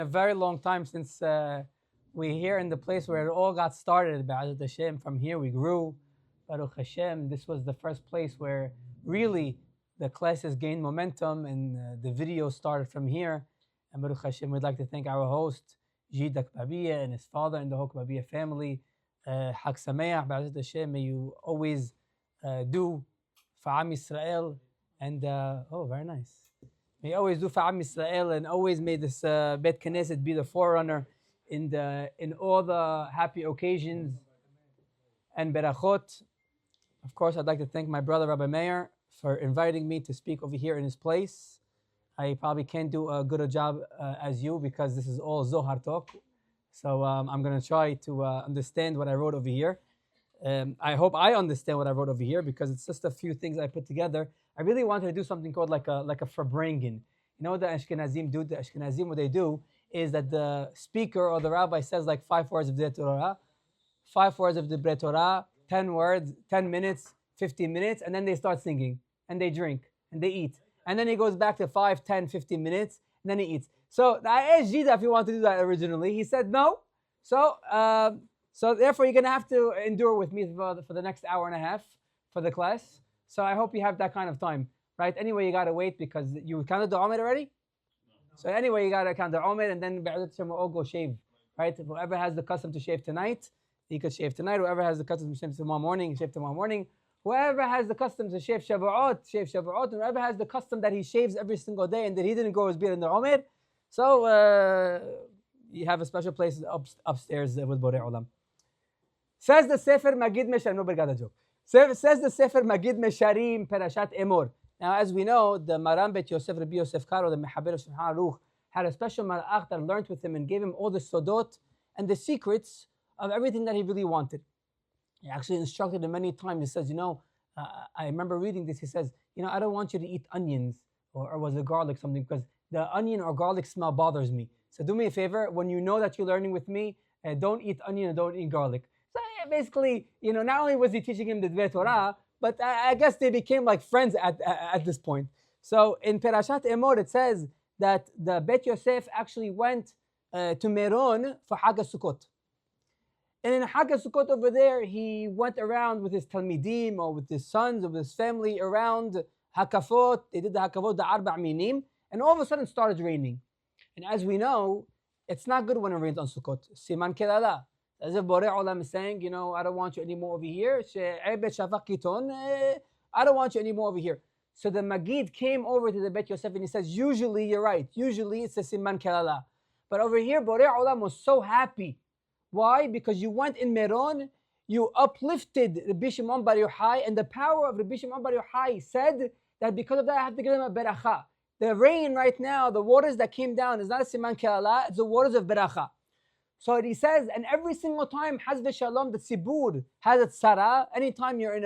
A very long time since we're here in the place where it all got started. Ba'adat Hashem. From here we grew. Baruch Hashem. This was the first place where really the classes gained momentum and the video started from here. And Baruch Hashem, we'd like to thank our host, Jida Kbabiya, and his father and the whole Kbabiya family. Hag Sameach, Ba'adat Hashem. May you always do Fa'am Yisrael. And, oh, very nice. May always do Fa'am Yisrael, and always may this Bet Knesset be the forerunner in all the happy occasions and berachot. Of course, I'd like to thank my brother Rabbi Meir for inviting me to speak over here in his place. I probably can't do a good a job as you because this is all Zohar talk. So I'm going to try to understand what I wrote over here. I hope I understand what I wrote over here because it's just a few things I put together. I really wanted to do something called like a Farbrengen. You know what the Ashkenazim do? The Ashkenazim, what they do is that the speaker or the rabbi says like 5 words of the Torah, 5 words of the Torah, 10 words, 10 minutes, 15 minutes, and then they start singing, and they drink, and they eat. And then he goes back to 5, 10, 15 minutes, and then he eats. So I asked Jida if he wanted to do that originally. He said no. So therefore, you're going to have to endure with me for the next hour and a half for the class. So I hope you have that kind of time, right? Anyway, you got to wait because you counted the Omer already? So anyway, you got to count the Omer and then we'll all go shave, right? Whoever has the custom to shave tonight, he could shave tonight. Whoever has the custom to shave tomorrow morning, shave tomorrow morning. Whoever has the custom to shave Shavuot, shave Shavuot. And whoever has the custom that he shaves every single day and that he didn't grow his beard in the Omer, so you have a special place upstairs with Borei Olam. Says the Sefer Magid Mesharim. Nobody got a joke. Says the Sefer Magid Mesharim Perashat Emor. Now, as we know, the Maram Bet Yosef Rabbi Yosef Karo, the Mechaber of Shulchan Aruch, had a special malach that learned with him and gave him all the sodot and the secrets of everything that he really wanted. He actually instructed him many times. He says, I remember reading this. He says, I don't want you to eat onions or was it garlic something because the onion or garlic smell bothers me. So do me a favor, when you know that you're learning with me, don't eat onion and don't eat garlic. So basically, not only was he teaching him the Dvei Torah, but I guess they became like friends at this point. So in Perashat Emor, it says that the Bet Yosef actually went to Meron for Hag HaSukkot. And in Hag HaSukkot over there, he went around with his Talmidim or with his sons or with his family around Hakafot. They did the Hakafot, the Arba' Minim, and all of a sudden it started raining. And as we know, it's not good when it rains on Sukkot. Siman Kelala. As if Borei Olam is saying, I don't want you anymore over here. I don't want you anymore over here. So the Magid came over to the Bet Yosef and he says, usually you're right. Usually it's a Siman Kelala. But over here, Borei Olam was so happy. Why? Because you went in Meron, you uplifted Rabbi Shimon Bar Yochai, and the power of Rabbi Shimon Bar Yochai said that because of that I have to give him a beracha. The rain right now, the waters that came down, is not a Siman Kelala, it's the waters of beracha. So he says, and every single time, Hazve Shalom, the Tzibur has a tzara, anytime you're in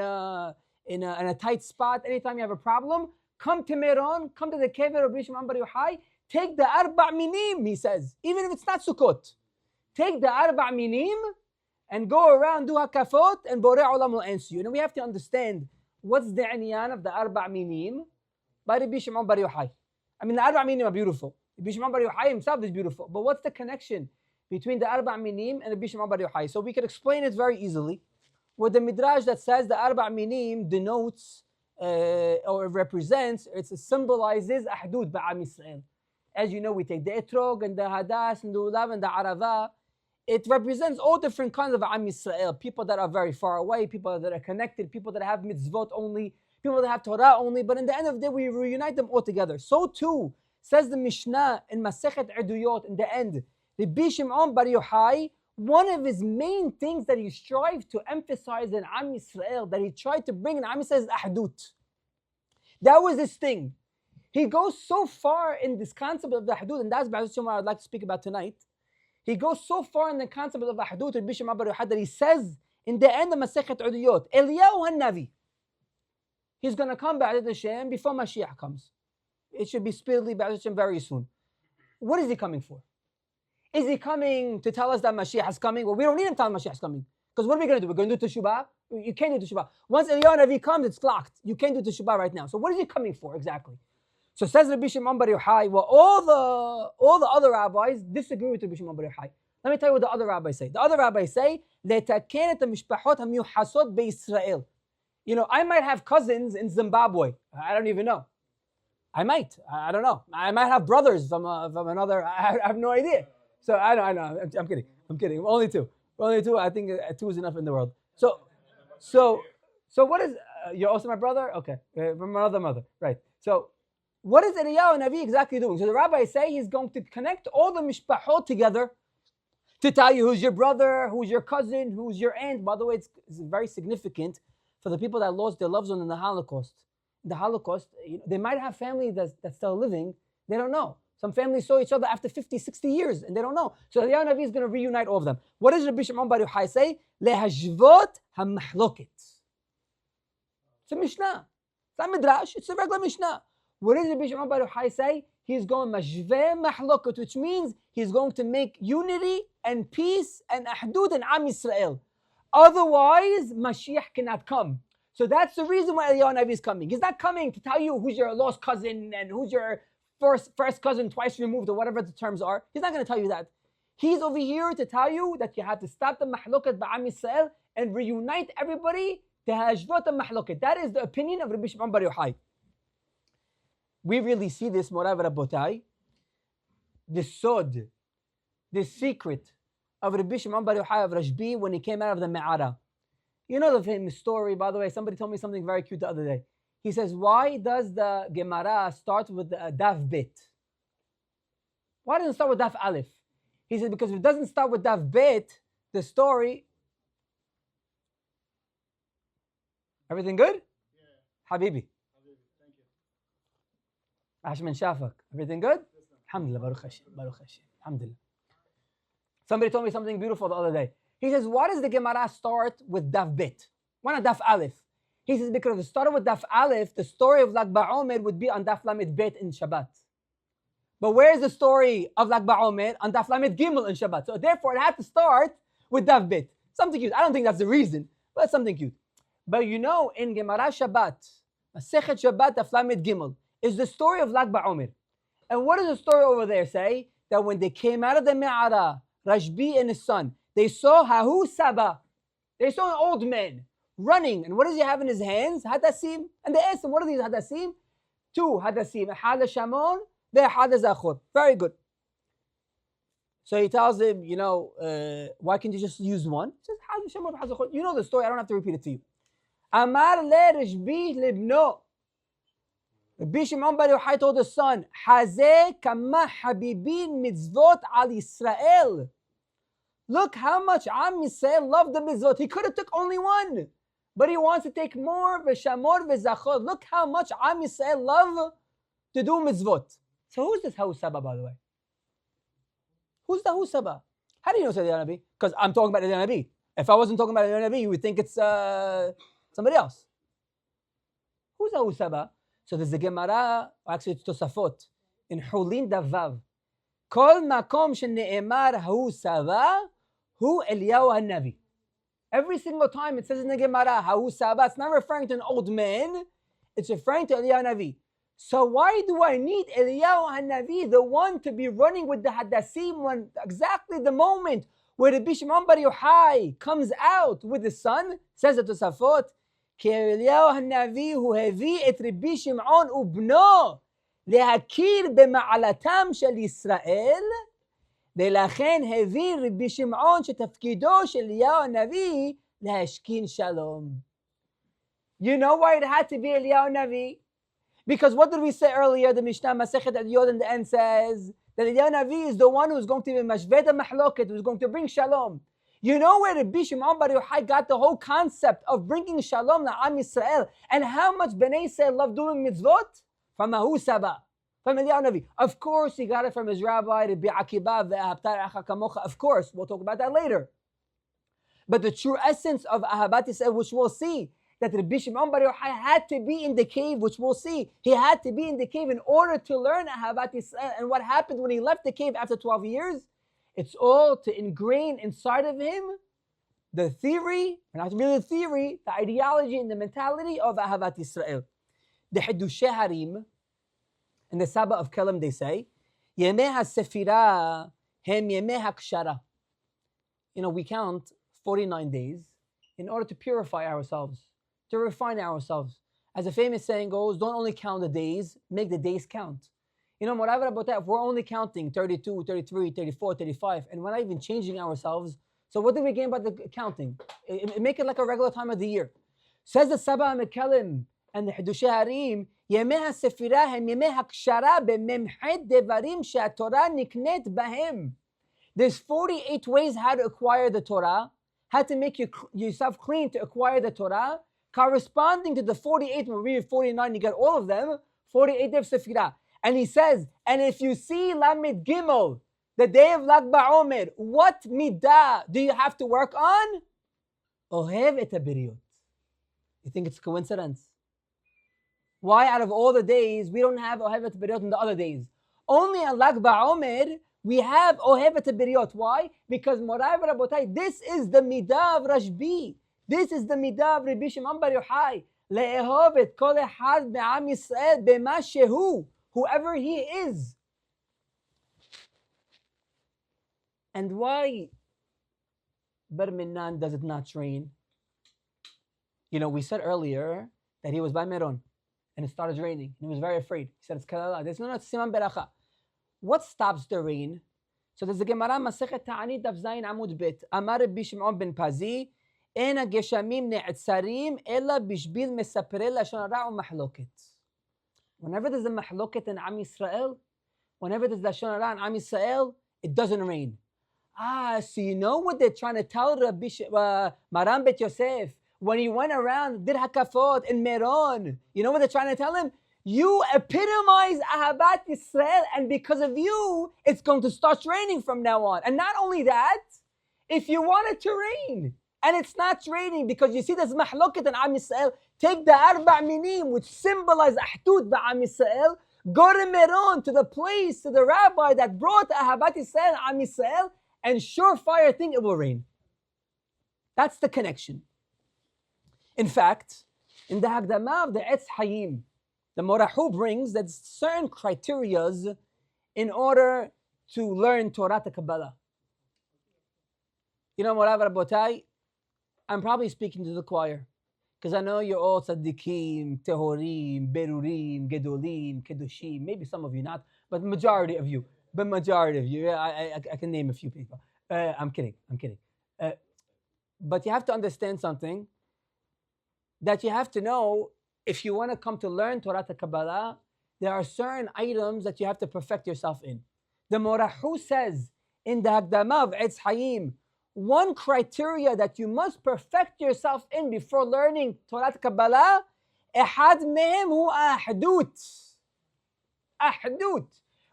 a tight spot, anytime you have a problem, come to Meron, come to the kever of Rabbi Shimon Bar Yochai, take the Arba' Minim, he says, even if it's not Sukkot. Take the Arba' Minim and go around, do Hakafot, and Borei Olam will answer you. And we have to understand what's the inyan of the Arba' Minim by Rabbi Shimon Bar Yochai. I mean, the Arba' Minim are beautiful. Rabbi Shimon Bar Yochai himself is beautiful. But what's the connection between the Arba' Minim and Rabbi Shimon Bar Yochai? So we can explain it very easily with the Midrash that says the Arba' Minim denotes or represents, it symbolizes Ahdud Ba'am Yisrael. As you know, we take the Etrog and the Hadas and the Ulav and the Arava. It represents all different kinds of Am Yisrael, people that are very far away, people that are connected, people that have mitzvot only, people that have Torah only, but in the end of the day, we reunite them all together. So too, says the Mishnah in Masechet Eduyot in the end, Rabbi Shimon Bar Yochai, one of his main things that he strived to emphasize in Am Yisrael, that he tried to bring in Am Yisrael is Ahdut. That was his thing. He goes so far in this concept of the Ahdut, and that's what I'd like to speak about tonight. He goes so far in the concept of Ahdut Rabbi Shimon Bar Yochai that he says in the end of Masechet Udiyot, Eliyahu HaNavi, he's going to come Ba'adat Hashem before Mashiach comes. It should be speedily Ba'adat Hashem very soon. What is he coming for? Is he coming to tell us that Mashiach is coming? Well, we don't need him to tell Mashiach is coming. Because what are we going to do? We're going to do Teshuvah? You can't do Teshuvah. Once Eliyahu HaNavi comes, it's locked. You can't do Teshuvah right now. So what is he coming for exactly? So says Rabbi Shimon Bar Yochai, well, all the other rabbis disagree with Rabbi Shimon Bar Yochai. Let me tell you what the other rabbis say. The other rabbis say, لَتَكَنَتَ مِشْبَحَوت هَمْيُحَسَوت بِإِسْرَائِل. I might have cousins in Zimbabwe. I don't even know. I might. I don't know. I might have brothers from another. I have no idea. So I know. I'm kidding. Only two. I think two is enough in the world. So what is? You're also my brother? Okay. From another mother. Right. So what is Eliyahu Navi exactly doing? So the rabbis say he's going to connect all the mishpachot together to tell you who's your brother, who's your cousin, who's your aunt. By the way, it's very significant for the people that lost their loved ones in the Holocaust. In the Holocaust, they might have family that's still living. They don't know. Some families saw each other after 50, 60 years, and they don't know. So Eliyahu Navi is going to reunite all of them. What does Rabbi Shimon Bar Yochai say? Lehashvot hamachloket. It's a Mishnah. It's not Midrash. It's a regular Mishnah. What does Rabbi Shimon Bar Yochai say? He's going mashveh mahloket, which means he's going to make unity and peace and ahdud in Am Yisrael. Otherwise, Mashiach cannot come. So that's the reason why Eliyahu Navi is coming. He's not coming to tell you who's your lost cousin and who's your first cousin twice removed or whatever the terms are. He's not going to tell you that. He's over here to tell you that you have to stop the mahloket ba'am Yisrael and reunite everybody to hashvot the mahloket. That is the opinion of Rabbi Shimon Bar Yochai. We really see this, Morav Rabotai, the sod, the secret of Rabbi Shimon Bar Yochai of Rashbi when he came out of the Me'ara. You know the famous story, by the way, somebody told me something very cute the other day. He says, why does the Gemara start with the Daf Bet? Why doesn't it start with Daf Aleph? He said, because if it doesn't start with Daf Bet, the story... Everything good? Yeah. Habibi. Ashman Shafak. Everything good? Alhamdulillah, Baruch Hashem. Alhamdulillah. Somebody told me something beautiful the other day. He says, why does the Gemara start with Daf Bet? Why not Daf Aleph? He says, because if it started with Daf Aleph, the story of Lag BaOmer would be on Daf Lamed Bet in Shabbat. But where's the story of Lag BaOmer? On Daf Lamed Gimel in Shabbat. So therefore, it had to start with Daf Bet. Something cute. I don't think that's the reason, but it's something cute. But in Gemara Shabbat, Masechet Shabbat Daf Lamed Gimel, is the story of Lag BaOmer. And what does the story over there say? That when they came out of the Me'ara, Rashbi and his son, they saw Hahu Saba. They saw an old man running. And what does he have in his hands? Hadassim. And they asked him, what are these Hadassim? Two Hadassim. Ahad Shamon, Ahad Zachor. Very good. So he tells him, why can't you just use one? He says, Ahad Shamon, Ahad Zachor. You know the story. I don't have to repeat it to you. Amar le Rashbi libno. Rabbi Shimon Bar Yochai told his son, Hazeh kama habibin mitzvot al Yisrael. Look how much Am Yisrael loved the mitzvot. He could have took only one, but he wants to take more. V'shamor v'zachor. Look how much Am Yisrael love to do mitzvot. So who's this Husaba, by the way? Who's the Husaba? How do you know it's Eliyahu Navi? Because I'm talking about Eliyahu Navi. If I wasn't talking about Eliyahu Navi, you would think it's somebody else. Who's the Husaba? So there's the Gemara, actually it's Tosafot, in Hulin Davav. Kol makom shene'emar hu sava, hu Eliyahu HaNavi. Every single time it says in the Gemara, hu sava, it's not referring to an old man, it's referring to Eliyahu HaNavi. So why do I need Eliyahu HaNavi, the one to be running with the Hadassim when exactly the moment where Rabbi Shimon Bar Yochai comes out with the son, says the Tosafot, כי אליהו הנביא הוא הביא את רבי שמעון ובנו להכיר במעלתם של ישראל, ולכן הביא רבי שמעון שתפקידו של אליהו הנביא להשכין שלום. You know why it had to be Eliyahu Navi? Because what did we say earlier? The Mishnah Masechet Yod in the end says that Eliyahu Navi is the one who's going to be mashveh mahloket, who's going to bring shalom. You know where Rabbi Shimon Bar Yochai got the whole concept of bringing shalom to Am Yisrael and how much Bnei Yisrael love doing mitzvot? From Ahu Saba, from Eliyahu Navi. Of course, he got it from his rabbi, Rabbi Akiba, ve'ahabtar acha kamocha. Of course, we'll talk about that later. But the true essence of Ahabat Yisrael, which we'll see, that Rabbi Shimon Bar Yochai had to be in the cave, which we'll see. He had to be in the cave in order to learn Ahabat Yisrael. And what happened when he left the cave after 12 years? It's all to ingrain inside of him the theory, not really the theory, the ideology and the mentality of Ahavat Yisrael. The Hidushei Harim, In the Sabbath of Kelim, they say, Yemei HaSefirah hem Yemei HaKshara. We count 49 days in order to purify ourselves, to refine ourselves. As a famous saying goes, don't only count the days, make the days count. Moreover about that, if we're only counting 32, 33, 34, 35, and we're not even changing ourselves, so what do we gain by the counting? Make it like a regular time of the year. Says the Sabbath HaMekalim and the Hidushei Harim, Yemei HaSefirah hem Yemei HaKshara b'memchet devarim she'aTorah niknet bahem. There's 48 ways how to acquire the Torah, how to make yourself clean to acquire the Torah, corresponding to the 48. When we read 49, you get all of them. 48 of Sefirah. And he says, and if you see Lamed Gimel, the day of Lag BaOmer, what midah do you have to work on? Ohev et haberiyot. You think it's a coincidence? Why out of all the days, we don't have Ohev et haberiyot in the other days? Only on Lag BaOmer, we have Ohev et haberiyot. Why? Because Morai Rabotai, this is the midah of Rashbi. This is the midah of Rabbi Shimon bar Yochai. Le'ehov et kol echad be'am Yisrael b'ma shehu. Whoever he is. And why Bar Minan does it not rain? We said earlier that he was by Meron and it started raining. He was very afraid. He said, it's kalala. There's no siman beracha. What stops the rain? So there's a Gemara, Masechet Ta'anit Daf Zayin Amud Bet. Amar Rabbi Shimon ben Pazi, En hageshamim ne'etzarim ela bishbil mesapre lashon hara u'mahloket. Whenever there's a mahloket in Am Yisrael, whenever there's lashon hara in Am Yisrael, it doesn't rain. So you know what they're trying to tell Rabbi Maram Bet Yosef when he went around, did hakafot in Meron. You know what they're trying to tell him? You epitomize Ahabat Yisrael, and because of you, it's going to start raining from now on. And not only that, if you want it to rain, and it's not raining because you see there's mahloket in Am Yisrael, take the Arba' Minim, which symbolize Ahdut ba'Am Yisrael, go to Meron, to the place, to the rabbi that brought Ahabat Yisrael, Am Yisrael, and surefire thing it will rain. That's the connection. In fact, in the Hagdamah of the Etz Hayim, the Morahu brings that certain criterias in order to learn Torah to Kabbalah. Morav Rabotai, I'm probably speaking to the choir because I know you're all tzaddikim, tehorim, berurim, gedolim, kedushim. Maybe some of you not, but majority of you. I can name a few people. I'm kidding. But you have to understand something that you have to know. If you want to come to learn Torah to Kabbalah, there are certain items that you have to perfect yourself in. The Morahu says in the Hagdamah of Etz Hayim, one criteria that you must perfect yourself in before learning Torah to Kabbalah, ehad mehem hu ahdut.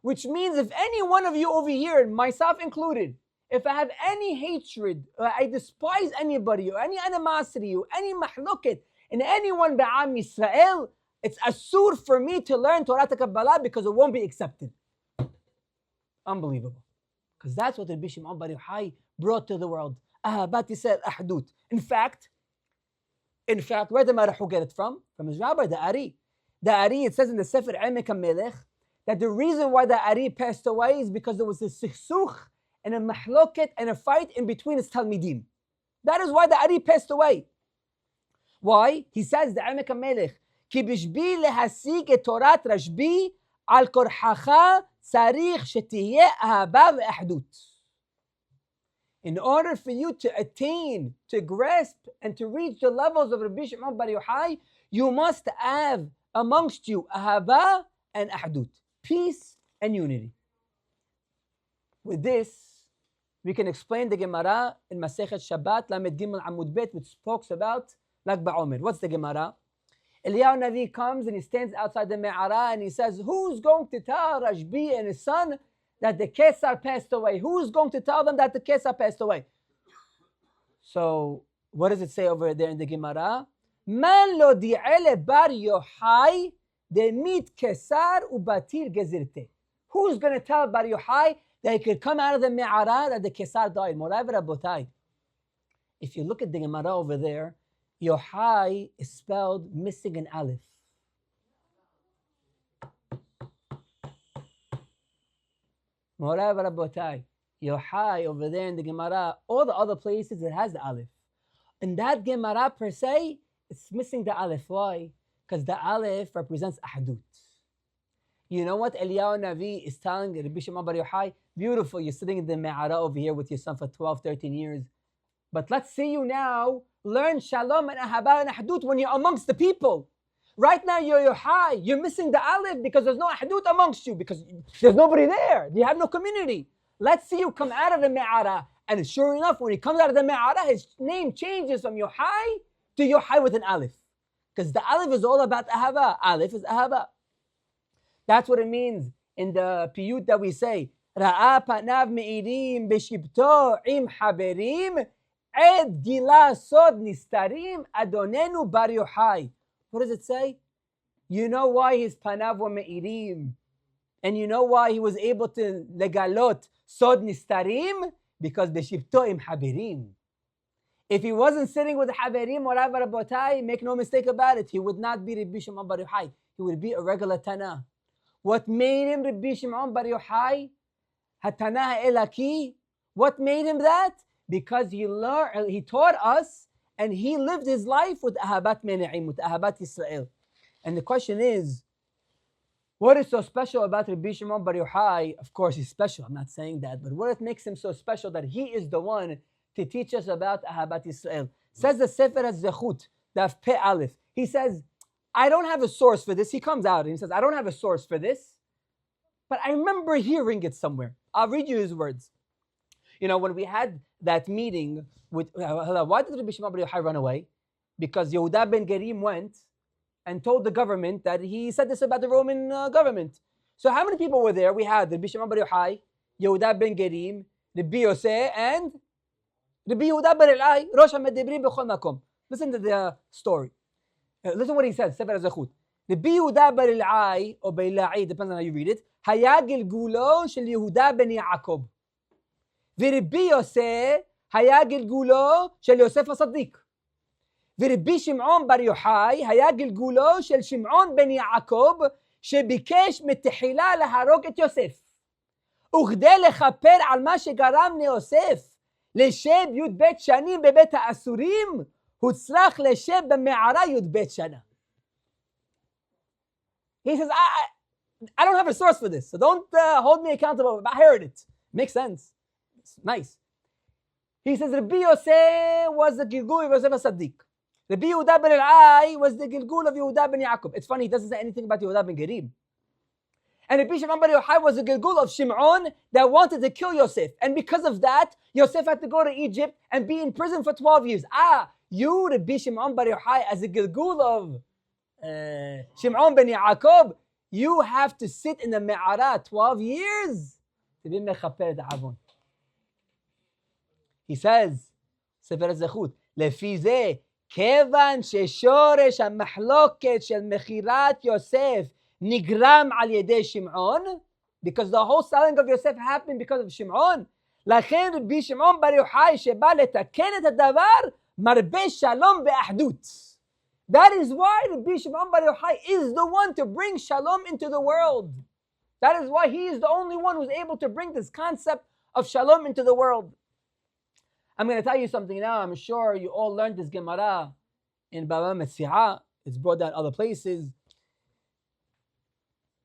Which means if any one of you over here, myself included, if I have any hatred, or I despise anybody, or any animosity, or any mahluket, in anyone ba'am Yisrael, it's asur for me to learn Torah to Kabbalah because it won't be accepted. Unbelievable. Because that's what Rabbi Shimon bar Yochai brought to the world. Ahabat Yisrael ahdut. In fact, where did Marahu get it from? From his rabbi, the Ari. The Ari, it says in the Sefer Emek HaMelech, that the reason why the Ari passed away is because there was a sichsuch and a mahloket and a fight in between his Talmidim. That is why the Ari passed away. Why? He says, the Emek HaMelech, Ki bishbi lehasig et Torat Rashbi al korhacha tzarich shetiyeh ahava ve'ahdut. In order for you to attain, to grasp, and to reach the levels of Rabbi Shimon bar Yochai, you must have amongst you ahava and ahdut, peace and unity. With this, we can explain the Gemara in Masechet Shabbat, Lamed Gimel Amud Bet, which speaks about Lag BaOmer. What's the Gemara? Eliyahu Navi comes and he stands outside the Me'ara and he says, who's going to tell Rashbi and his son that the Kesar passed away? Who's going to tell them that the Kesar passed away? So, what does it say over there in the Gemara? Man lo di'ele bar Yochai de mit Kesar ubatir gezirte. Who's going to tell Bar Yochai that he could come out of the Me'ara that the Kesar died? Morai Rabotai. If you look at the Gemara over there, Yochai is spelled missing an aleph. Morai v'rabotai. Yochai over there in the Gemara, all the other places it has the Aleph. In that Gemara per se, it's missing the Aleph. Why? Because the Aleph represents Ahdut. You know what Eliyahu Navi is telling Rabbi Shimon Bar Yochai? Beautiful, you're sitting in the Me'ara over here with your son for 12, 13 years. But let's see you now learn Shalom and Ahaba and Ahdut when you're amongst the people. Right now you're Yochai, you're missing the Aleph because there's no Ahdut amongst you, because there's nobody there. You have no community. Let's see you come out of the Me'ara. And sure enough, when he comes out of the Me'ara, his name changes from Yochai to Yochai with an Aleph. Because the Aleph is all about Ahava. Aleph is Ahava. That's what it means in the piyut that we say. Ra'a panav me'irim b'shibto im haberim ed gila sod nistarim adonenu bar Yochai. What does it say? You know why his panav were me'irim? And you know why he was able to legalot sod nistarim? Because b'shibto im haberim. If he wasn't sitting with the haberim or Rabotai, make no mistake about it, he would not be Rabbi Shimon Bar Yochai. He would be a regular Tana. What made him Rabbi Shimon Bar Yochai? Hatana Elaki. What made him that? Because he taught us and he lived his life with Ahabat Mene'im, with Ahabat Yisrael. And the question is, what is so special about Rabbi Shimon Bar Yochai? Of course, he's special. I'm not saying that. But what makes him so special that he is the one to teach us about Ahabat Yisrael? Says the Sefer HaZechut, Daf Pe Aleph. He says, I don't have a source for this. He comes out and he says, I don't have a source for this, but I remember hearing it somewhere. I'll read you his words. You know, when we had that meeting with, why did Rabbi Shimon Bar Yochai run away? Because Yehuda ben Gerim went and told the government that he said this about the Roman government. So how many people were there? We had Rabbi Shimon Bar Yochai, Yehuda ben Gerim, Rabbi Yosef, and Rabbi Yehuda bar Elai, Rosh HaMedibrim b'chol makom. Listen to the story. Listen what he says, Sefer HaZechut. Rabbi Yehuda bar Elai, or bar Elai, depends on how you read it, היה גלגולו של יהודה בן יעקב. ורבי יוסף היה גלגולו של יוסף הצדיק. ורבי שמעון בר יוחאי היה גלגולו של שמעון בן יעקב, שביקש מתחילה להרוג את יוסף. וכדי לכפר על מה שגרם ליוסף לשב י"ב שנים בבית האסורים, הוצלח לשב במערה י"ב שנה. He says, I don't have a source for this, so don't hold me accountable. I heard it. Makes sense. It's nice. He says, Rabbi Yosef was the Gilgul of Yosef HaSaddiq. Rabbi Yehuda ben Elai was the Gilgul of Yehuda ben Yaakov. It's funny, he doesn't say anything about Yehuda ben Gerim. And Rabbi Shimon bar Yochai was the Gilgul of Shimon that wanted to kill Yosef. And because of that, Yosef had to go to Egypt and be in prison for 12 years. You, Rabbi Shimon bar Yochai, as a Gilgul of Shimon ben Yaakov, you have to sit in the Me'ara 12 years to be mechaper the avon. He says, Sefer HaZechut, לפי זה, כיוון ששורש המחלוקת של מכירת יוסף נגרם על ידי שמעון, because the whole selling of Yosef happened because of שמעון, לכן רבי שמעון בר יוחאי שבא לתקן את הדבר, מרבה שלום ואחדות. That is why Rabbi Shimon Bar Yochai is the one to bring shalom into the world. That is why he is the only one who's able to bring this concept of shalom into the world. I'm going to tell you something now. I'm sure you all learned this Gemara in Baba Metzia. It's brought down other places.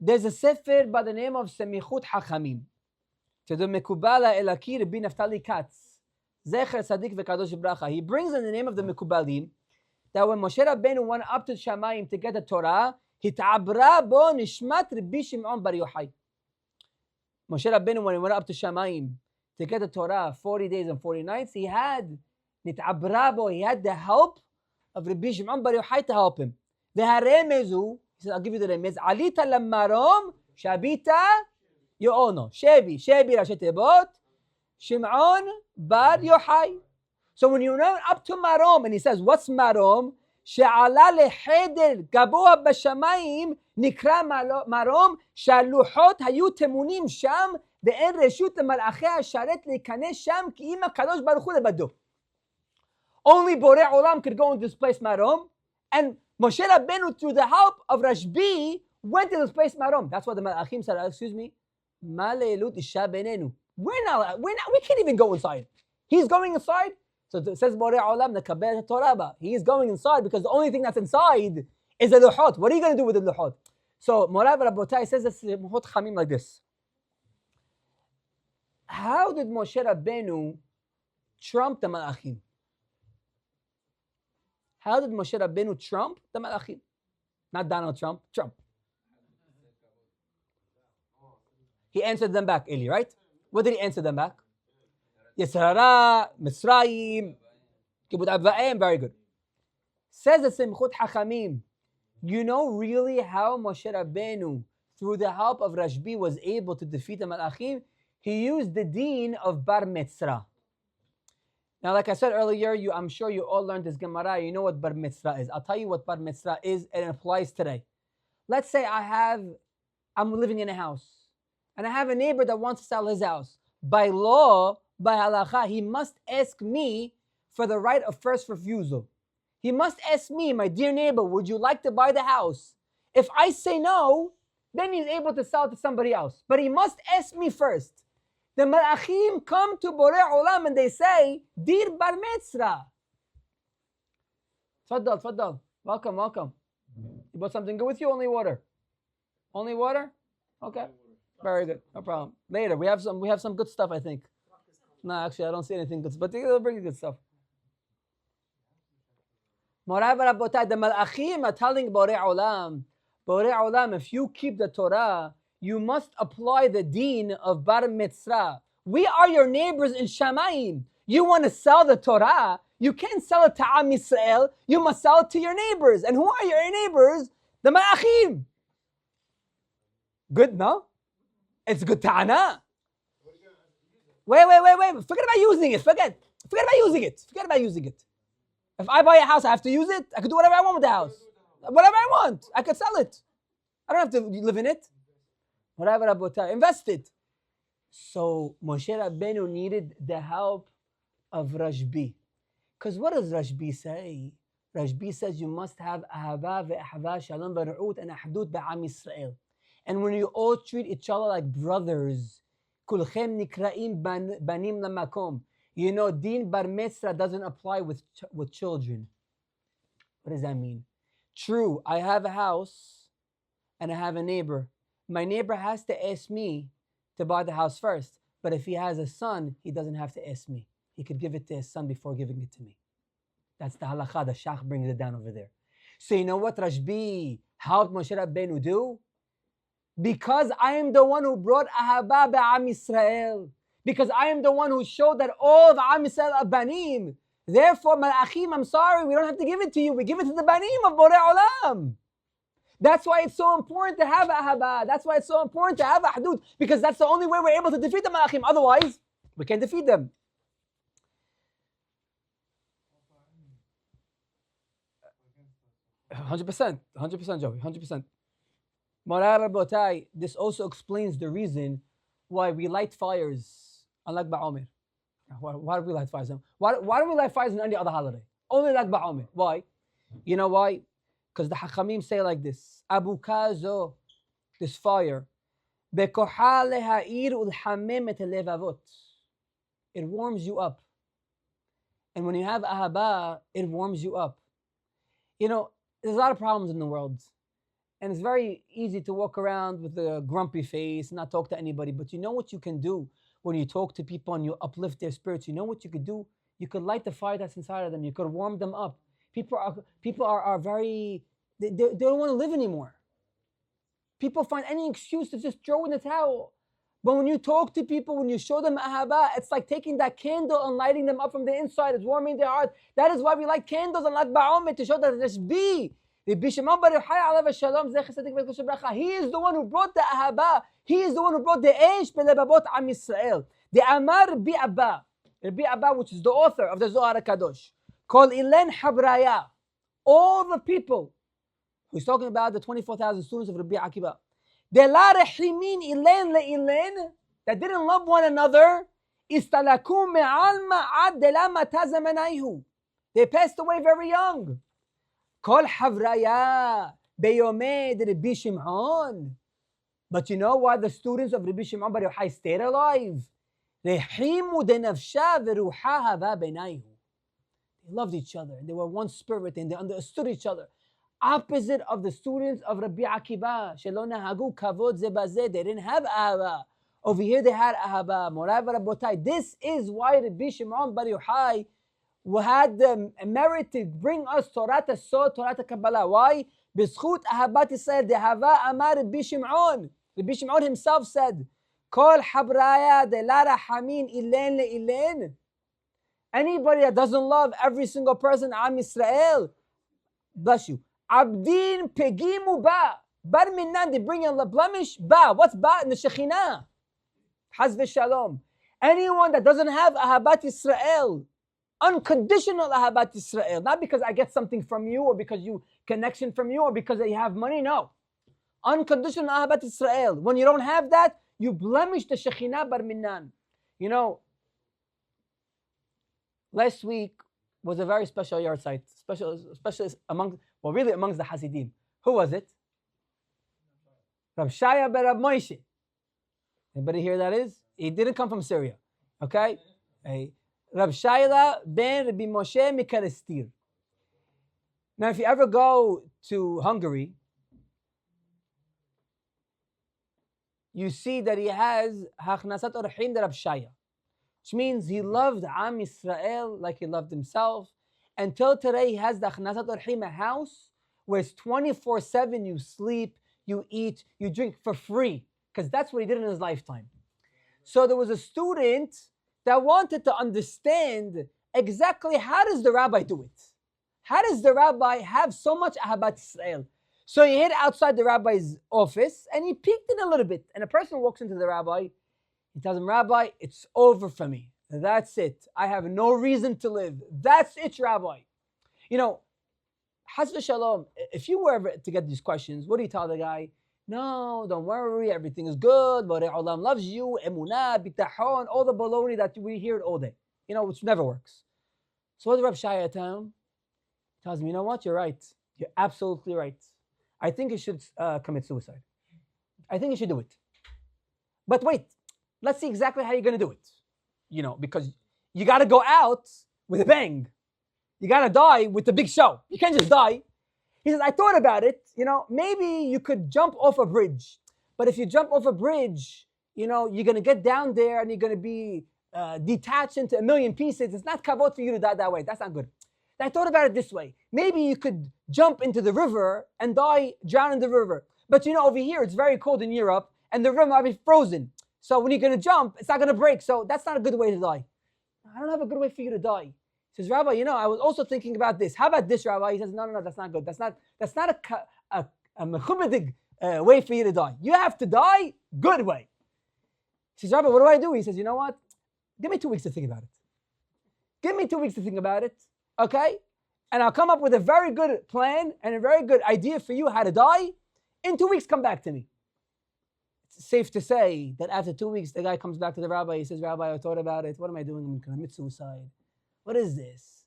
There's a sefer by the name of Semichut Hachamim to the Mekubala Elaki Rabbi Naftali Katz. Zecher Sadik V'Kadosh Bracha. He brings in the name of the Mekubalim that when Moshe Rabbeinu went up to Shamayim to get the Torah, hit'abra bo nishmat Rabbi Shimon Bar Yochai. Moshe Rabbeinu, when he went up to Shamayim to get the Torah 40 days and 40 nights, he had nit'abra bo, he had the help of Rabbi Shimon Bar Yochai to help him. V'haremezu, he said, I'll give you the remez, alita lamarom shabita yo'ono. Shebi Rashi Tebot, Shimon Bar Yochai. So when you went up to Marom, and he says, what's Marom? שעלה לחדר גבוה בשמיים נקרא מרום, שהלוחות היו תמונים שם, ואין רשות למלאכי השרת להיכנס שם, כי אם הקדוש ברוך הוא לבדו. Only Borei Olam could go into this place Marom, and Moshe Rabbeinu, through the help of Rashbi, went to this place Marom. That's what the Malachim said, excuse me, We can't even go inside. He's going inside. So it says Borei Olam nekabel Torah. He's going inside because the only thing that's inside is the luhot. What are you going to do with the luhot? So Morai Rabotai says this luhot chamim like this. How did Moshe Rabbeinu trump the Malachim? How did Moshe Rabbeinu trump the Malachim? Not Donald Trump, Trump. He answered them back, Eli, right? What did he answer them back? Yisrara, Mitzrayim, Kibbut Avvaim, very good. Says the Simchut Hachamim, you know really how Moshe Rabbeinu, through the help of Rashbi, was able to defeat the Malachim? He used the deen of Bar Mitzra. Now, like I said earlier, I'm sure you all learned this Gemara. You know what Bar Mitzra is. I'll tell you what Bar Mitzra is, and it applies today. Let's say I'm living in a house, and I have a neighbor that wants to sell his house. By law, by halacha, he must ask me for the right of first refusal. He must ask me, my dear neighbor, would you like to buy the house? If I say no, then he's able to sell it to somebody else. But he must ask me first. The Malachim come to Borei Olam and they say, Dir Bar Mitzra. Tfaddal, tfaddal. Welcome, welcome. You brought something good with you? Only water? Only water? Okay. Very good. No problem. Later, we have some good stuff, I think. No, actually, I don't see anything good, but they'll bring you good stuff. Morai v'Rabotai, the Malachim are telling Borei Olam, if you keep the Torah, you must apply the deen of Bar Mitzra. We are your neighbors in Shamayim. You want to sell the Torah, you can't sell it to Am Yisrael, you must sell it to your neighbors. And who are your neighbors? The Malachim. Good, no? It's good ta'ana. Wait. Forget about using it. Forget about using it. If I buy a house, I have to use it. I can do whatever I want with the house. Whatever I want. I can sell it. I don't have to live in it. Whatever, invest it. So Moshe Rabbeinu needed the help of Rashbi. Because what does Rashbi say? Rashbi says you must have ahava ve'ahava shalom v'ru'ut and ahdut ba'am Yisrael. And when you all treat each other like brothers, kulchem nikra'im banim lamakom. You know, Din Bar Mitzra doesn't apply with children. What does that mean? True, I have a house and I have a neighbor. My neighbor has to ask me to buy the house first. But if he has a son, he doesn't have to ask me. He could give it to his son before giving it to me. That's the halakha. The Shach brings it down over there. So you know what Rashbi helped Moshe Rabbeinu do? Because I am the one who brought ahaba ba'am Yisrael. Because I am the one who showed that all of Am Yisrael are banim. Therefore, Malachim, I'm sorry, we don't have to give it to you. We give it to the banim of Borei Olam. That's why it's so important to have ahaba. That's why it's so important to have ahdud. Because that's the only way we're able to defeat the Malachim. Otherwise, we can't defeat them. 100%, Joey, 100%. Morai Rabotai, this also explains the reason why we light fires. Unlike Laomer. Why do we light fires? Why do we light fires on any other holiday? Only like Laomer. Why? You know why? Because the Hachamim say like this. Abu Kazo, this fire. It warms you up. And when you have ahaba, it warms you up. You know, there's a lot of problems in the world. And it's very easy to walk around with a grumpy face and not talk to anybody. But you know what you can do when you talk to people and you uplift their spirits? You know what you could do? You could light the fire that's inside of them. You could warm them up. People are very, they don't want to live anymore. People find any excuse to just throw in the towel. But when you talk to people, when you show them ahaba, it's like taking that candle and lighting them up from the inside. It's warming their heart. That is why we light candles and light ba'omet to show that Rashbi. He is the one who brought the ahaba. He is the one who brought the eish belebabot am Yisrael. The Amar Rabbi Abba, which is the author of the Zohar HaKadosh, called Ilen Habraya. All the people, who's talking about the 24,000 students of Rabbi Akiba, de la rehimin ilen leilen, that didn't love one another, istalakum me'alma ad de la matazamanaihu. They passed away very young. Kol Havraya Beyomed Rabbi Shimon. But you know why the students of Rabbi Shimon Bar Yochai stayed alive? They loved each other, and they were one spirit, and they understood each other. Opposite of the students of Rabbi Akiva, they didn't have ahava. Over here they had ahava. Morai v'rabotai. This is why Rabbi Shimon Bar Yochai had the merit to bring us Torah Sod, Torah Kabbalah. Why? B'zchut ahabat Yisrael dehava amar Rabbi Shimon. Rabbi Shimon himself said, Kol habraya de la rahamin ilen le'ilen. Anybody that doesn't love every single person, Am Yisrael, bless you. Abdin pegimu ba. Bar minan, they bring in a blemish. Ba. What's ba? In the Shekhinah. Haz v'shalom. Anyone that doesn't have ahabat Yisrael, unconditional ahabat Yisrael, not because I get something from you or because you connection from you or because you have money, no. Unconditional ahabat Yisrael. When you don't have that, you blemish the Shekhinah bar minan. You know, last week was a very special yahrzeit, especially amongst the Hasidim. Who was it? Rav Shaya ben Rav Moshe. Anybody hear that is? He didn't come from Syria. Okay? Rav Shaya ben Rabbi Moshe Mikarestir. Now, if you ever go to Hungary, you see that he has Hachnasat Orchim de Rav Shaya, which means he loved Am Yisrael like he loved himself. Until today, he has the Achnasat Orchim, a house where it's 24/7. You sleep, you eat, you drink for free, because that's what he did in his lifetime. So there was a student that wanted to understand exactly how does the rabbi do it? How does the rabbi have so much Ahabat Yisrael? So he hid outside the rabbi's office and he peeked in a little bit. And a person walks into the rabbi. He tells him, Rabbi, it's over for me. That's it. I have no reason to live. That's it, Rabbi. You know, Haz v'shalom, if you were ever to get these questions, what do you tell the guy? No, don't worry, everything is good. Borei Olam loves you. Emunah, bitachon, all the baloney that we hear all day. You know, which never works. So what does Rav Shaya tell him? He tells me, you know what? You're right. You're absolutely right. I think you should commit suicide. I think you should do it. But wait, let's see exactly how you're going to do it. You know, because you got to go out with a bang. You got to die with the big show. You can't just die. He says, I thought about it. You know, maybe you could jump off a bridge. But if you jump off a bridge, you know, you're going to get down there and you're going to be detached into a million pieces. It's not kavod for you to die that way. That's not good. I thought about it this way. Maybe you could jump into the river and drown in the river. But you know, over here, it's very cold in Europe and the river might be frozen. So when you're going to jump, it's not going to break. So that's not a good way to die. I don't have a good way for you to die. He says, Rabbi, you know, I was also thinking about this. How about this, Rabbi? He says, no, that's not good. That's not a mechubadig way for you to die. You have to die good way. He says, Rabbi, what do I do? He says, you know what? Give me 2 weeks to think about it. Give me 2 weeks to think about it. Okay? And I'll come up with a very good plan and a very good idea for you how to die. In 2 weeks, come back to me. It's safe to say that after 2 weeks, the guy comes back to the rabbi. He says, Rabbi, I thought about it. What am I doing? I'm going to commit suicide. What is this?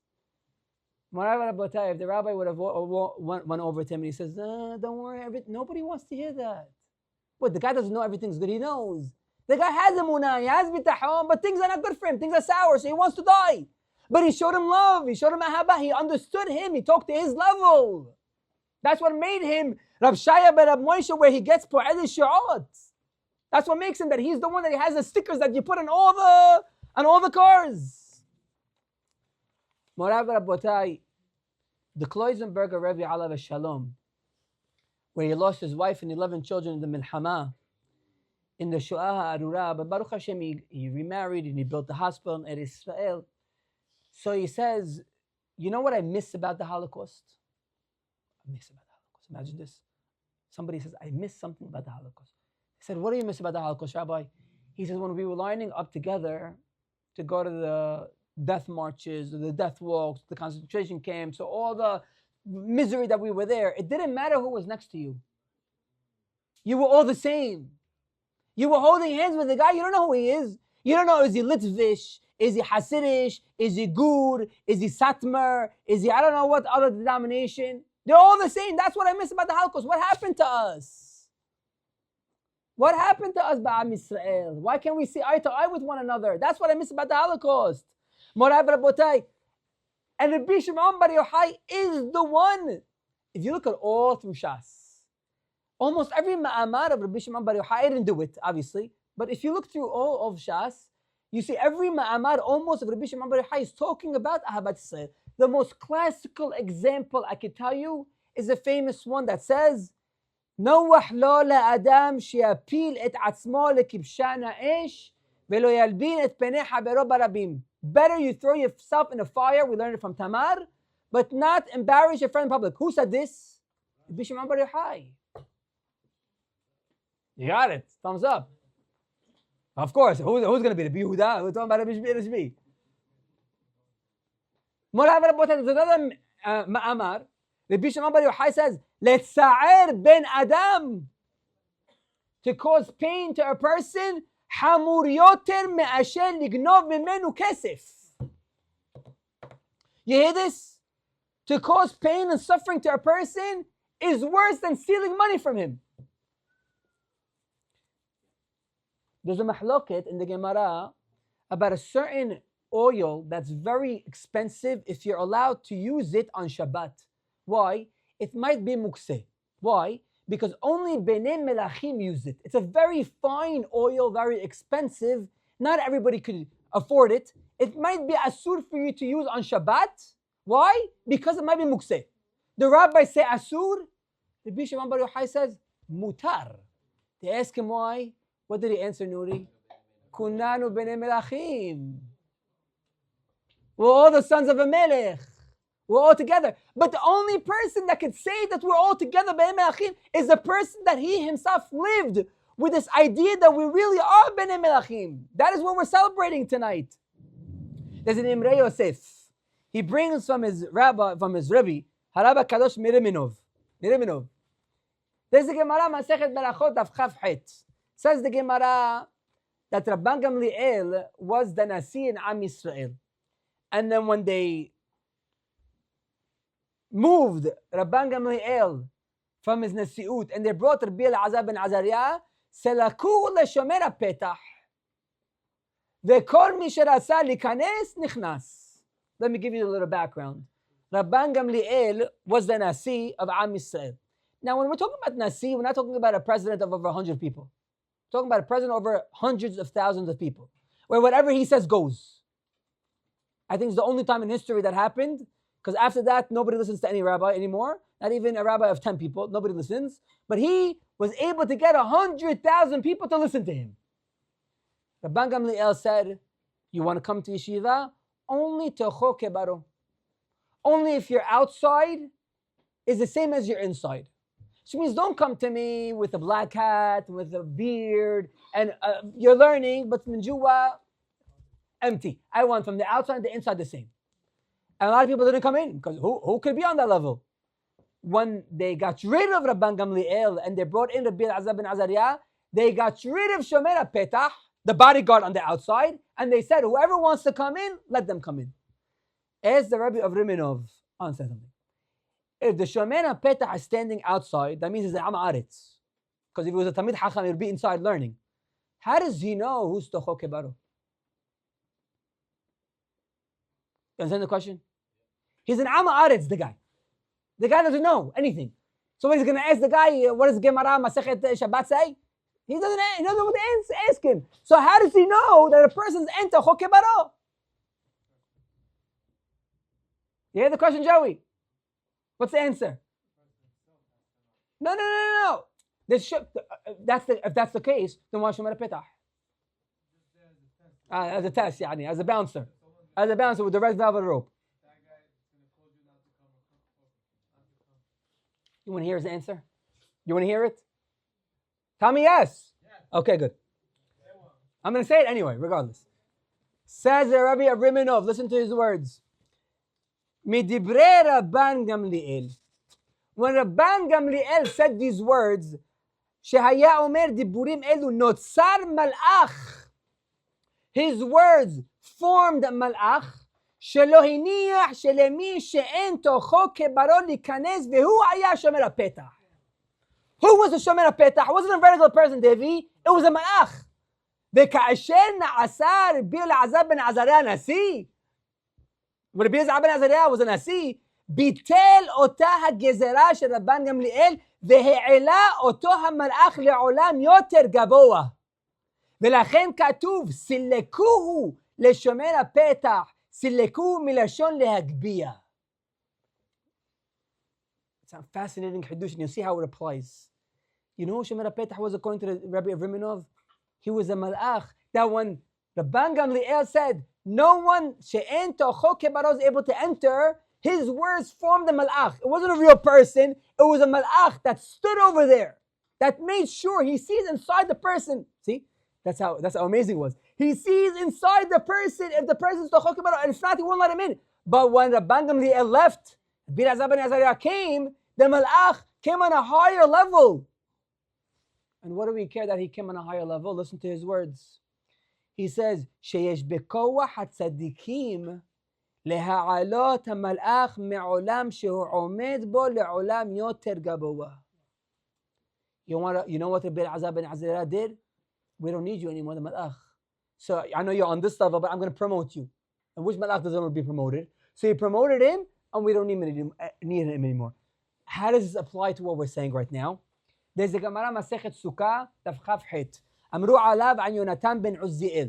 If the rabbi would have went over to him and he says, don't worry, nobody wants to hear that. What, the guy doesn't know everything's good. He knows. The guy has emunah, he has bitachon, but things are not good for him. Things are sour, so he wants to die. But he showed him love. He showed him ahabah. He understood him. He talked to his level. That's what made him Rav Shaya ben Rav Moshe, where he gets po'ed shi'ot. That's what makes him that he's the one that he has the stickers that you put on all the cars. Morav Rabbotai, the Kloisenberger Rebbe alav Shalom, where he lost his wife and 11 children in the Milchama, in the Shoah Arura, but Baruch Hashem, he remarried and he built the hospital in Israel. So he says, you know what I miss about the Holocaust? I miss about the Holocaust. Imagine this. Somebody says, I miss something about the Holocaust. He said, what do you miss about the Holocaust, Rabbi? He says, when we were lining up together to go to the death marches, the death walks, the concentration camps, so all the misery that we were there, it didn't matter who was next to you. You were all the same. You were holding hands with the guy, you don't know who he is. You don't know, is he Litvish? Is he Hasidish? Is he Gur? Is he Satmar? Is he I don't know what other denomination? They're all the same. That's what I miss about the Holocaust. What happened to us? What happened to us, Ba'am Israel? Why can't we see eye to eye with one another? That's what I miss about the Holocaust. Morai Rabotai. And Rabbi Shimon Bar Yochai is the one. If you look at all through Shas, almost every ma'amar of Rabbi Shimon Bar Yochai, I didn't do it, obviously, but if you look through all of Shas, you see every ma'amar almost of Rabbi Shimon Bar Yochai is talking about Ahabat Israel. The most classical example I could tell you is a famous one that says, نوح לו לאדם שיפיל את עצמו לכבשן האש ולא ילבין את פני חברו ברבים. Better you throw yourself in a fire, we learned it from Tamar, but not embarrass your friend in public. Who said this? Rabbi Shimon Bar Yochai. You got it. Thumbs up. Of course. Who's going to be the Yehuda? We're talking about Rabbi Rashbi. There's another ma'amar. Rabbi Shimon Bar Yochai says, لَتْسَعَيْر ben Adam. To cause pain to a person, حَمُور يُوتر مَأَشَيْ لِغْنَوْ مِمَنُ كَسِف. You hear this? To cause pain and suffering to a person is worse than stealing money from him. There's a mahloket in the Gemara about a certain oil that's very expensive if you're allowed to use it on Shabbat. Why? It might be mukseh. Why? Because only Bnei Melachim use it. It's a very fine oil, very expensive. Not everybody could afford it. It might be asur for you to use on Shabbat. Why? Because it might be mukseh. The rabbis say asur. Rabbi Shimon Bar Yochai says mutar. They ask him why. What did he answer, Nuri? Kunanu Bnei Melachim. We're all the sons of a melech. We're all together. But the only person that could say that we're all together Bnei Melachim is the person that he himself lived with this idea that we really are Bnei Melachim. That is what we're celebrating tonight. There's an Imrei Yosef. He brings from his Rabbi, Harabba Kadosh Miriminov. There's a Gemara, Masechet Berachot, Daf Chaf Het. Says the Gemara that Rabban Gamliel was the Nasi in Am Yisrael. And then when they moved Rabban Gamliel from his Nasiut and they brought Rabbi Elazar ben Azariah, Selaku LeShomer HaPetach. Ve'kol mi sherasa likanes nichnas. Let me give you a little background. Rabban Gamliel was the Nasi of Am Yisrael. Now, when we're talking about Nasi, we're not talking about a president of over 100 people. We're talking about a president over hundreds of thousands of people, where whatever he says goes. I think it's the only time in history that happened, because after that, nobody listens to any rabbi anymore, not even a rabbi of 10 people, nobody listens. But he was able to get 100,000 people to listen to him. Rabban Gamliel said, you want to come to yeshiva? Only tocho kebaro. Only if your outside is the same as your inside. Which means don't come to me with a black hat, with a beard, and you're learning, but minjua, empty. I want from the outside and the inside the same. And a lot of people didn't come in, because who could be on that level? When they got rid of Rabban Gamliel and they brought in Rabbi Elazar ben Azariah, they got rid of Shomer HaPetach, the bodyguard on the outside, and they said, whoever wants to come in, let them come in. As the Rabbi of Riminov answered something. If the Shomer HaPetach is standing outside, that means he's an Am Aretz. Because if he was a Tamid Hacham, he'd be inside learning. How does he know who's Tocho Kebaro? You understand the question? He's an Am Aretz, the guy. The guy doesn't know anything. So he's going to ask the guy, what does Gemara Masechet Shabbat say? He doesn't know what to ask him. So how does he know that a person's enter Tocho Kebaro? You hear the question, Joey? What's the answer? No. If that's the case, then why Shomer HaPetach? As a test, as a bouncer. As a bouncer with the red velvet rope. You want to hear his answer? You want to hear it? Tell me yes. Okay, good. I'm going to say it anyway, regardless. Says the Rabbi of Riminov, listen to his words. Midibre Rabban Gamliel. When Rabban Gamliel said these words, Shehaya Omer Diburim Elu Notzar Malach. His words formed Malach. שלא הניח שלמי שאין תוכו כברו להיכנס והוא היה שומר הפתח. Who was the Shomer HaPetach? It wasn't a regular person, Devi. It was a malach. וכאשר נעשה רבי אלעזר בן עזריה נשיא, ורבי אלעזר בן עזריה was a נשיא, ביטל אותה הגזרה של רבן גמליאל, והעלה אותו המלאך לעולם יותר גבוה. ולכן כתוב, סילקוהו לשומר הפתח, סילקוהו מלשון להגביה. It's a fascinating chidush, and you see how it applies. You know who Shimon HaPetach was according to the Rabbi Avriminov? He was a malach that when Rabban Gamliel said, no one she'en tocho kebaro is able to enter, his words formed a malach. It wasn't a real person, it was a malach that stood over there, that made sure he sees inside the person. See? That's how amazing it was. He sees inside the person, if the person's tocho kebaro, and if not, he won't let him in. But when Rabban Gamliel left, Rabbi Elazar ben Azariah came, the malach came on a higher level. And what do we care that he came on a higher level? Listen to his words. He says, "Sheyesh bekowach hatzadikim leha'alot hamalach me'olam shehu omed bo le'olam yoter gaboah." You know what Rabbi Elazar ben Azariah did? We don't need you anymore, the malach. So I know you're on this level, but I'm going to promote you. And which malach doesn't want to be promoted? So he promoted him, and we don't need him anymore. How does this apply to what we're saying right now? There's a Gemara Masechet Sukkah, Daf Chaf Het. אמרו עליו על יונתן בן עוזיאל.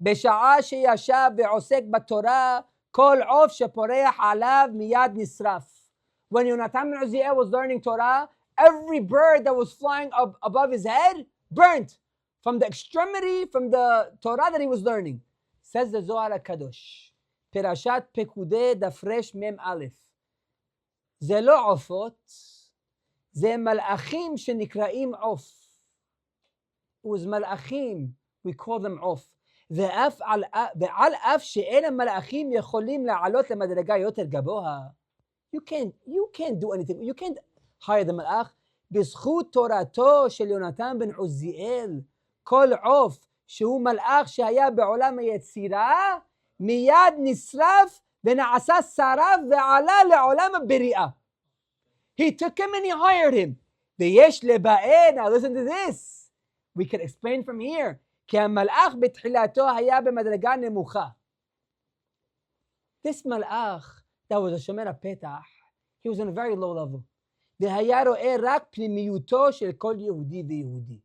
בשעה שישב ועוסק בתורה, כל עוף שפורח עליו מיד נשרף. When Yonatan ben Uziel was learning Torah, every bird that was flying up above his head burnt from the extremity, from the Torah that he was learning. Says the Zohar HaKadosh, Perashat Pekudei Daf Resh Mem Aleph. זה לא עופות, זה מלאכים שנקראים עוף. It was מלאכים, we call them עוף. ועל אף שאין המלאכים יכולים לעלות למדרגה יותר גבוה. You can't do anything. You can't hire the מלאך. בזכות תורתו של יונתן בן עוזיאל, כל עוף שהוא מלאך שהיה בעולם היצירה, מיד נשרף ונעשה שרף ועלה לעולם הבריאה. He took him and he hired him. ויש לבאר, now listen to this. We can explain from here. כי המלאך בתחילתו היה במדרגה נמוכה. This מלאך, that was a שומר הפתח, he was on a very low level. והיה רואה רק פנימיותו של כל יהודי ויהודי.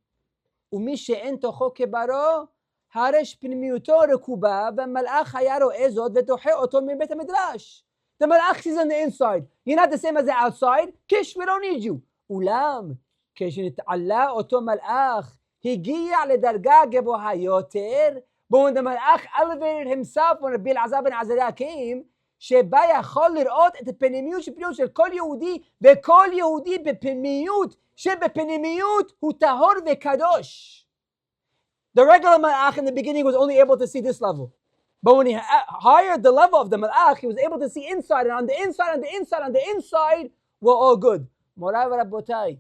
ומי שאין תוכו כברו, הרש פנימיותו רקובה, והמלאך היה רואה זאת ודוחה אותו מבית המדרש. The malach is on the inside. You're not the same as the outside. Kish, we don't need you. אולם, כשנתעלה אותו מלאך, הגיע לדרגה גבוהה יותר, but when the malach elevated himself, when Rabbi Elazar ben Azariah came, שבה יכול לראות את הפנימיות של כל יהודי, וכל יהודי בפנימיות, שבפנימיות הוא טהור וקדוש. The regular malach in the beginning was only able to see this level. But when he hired the level of the malach, he was able to see inside, and on the inside, we're all good. Morai v'Rabbotai.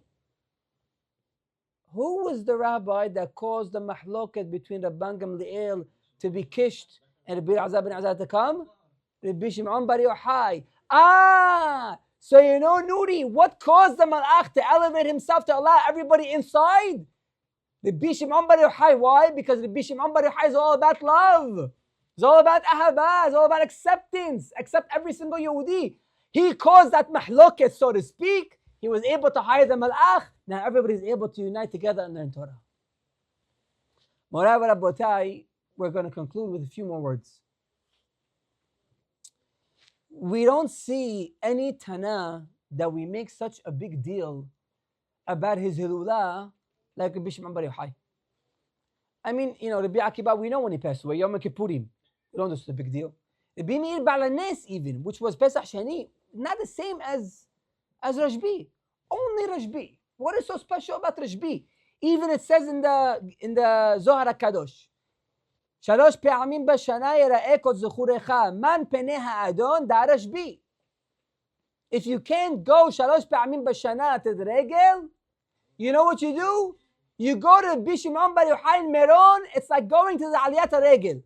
Who was the rabbi that caused the mahloket between Rabban Gamliel to be kished and Rabbi Elazar ben Azariah to come? Rabbi Shimon bar Yochai. So you know, Nuri, what caused the malach to elevate himself to allow everybody inside? Rabbi Shimon bar Yochai. Why? Because Rabbi Shimon bar Yochai is all about love. It's all about ahava. It's all about acceptance. Accept every single Yehudi. He caused that mahloket, so to speak. He was able to hire the malach. Now everybody is able to unite together and learn Torah. Morai v'Rabbotai, we're going to conclude with a few more words. We don't see any Tana that we make such a big deal about his hilulah like Rabbi Shimon bar Yochai. I mean, Rabbi Akiba, we know when he passed away, Yom Kippurim. We don't know it's a big deal. Rabbi Meir Baal HaNes even, which was Pesach Shani, not the same as Rashbi. Only Rashbi. What is so special about Rashbi? Even it says in the Zohar HaKadosh, שלוש פעמים בשנה יראה כל זכורך, מן פני האדון דע רשבי. If you can't go שלוש פעמים בשנה to the רגל, you know what you do? You go to Rabbi Shimon bar Yochai in Meron, it's like going to the Aliyat HaRegel.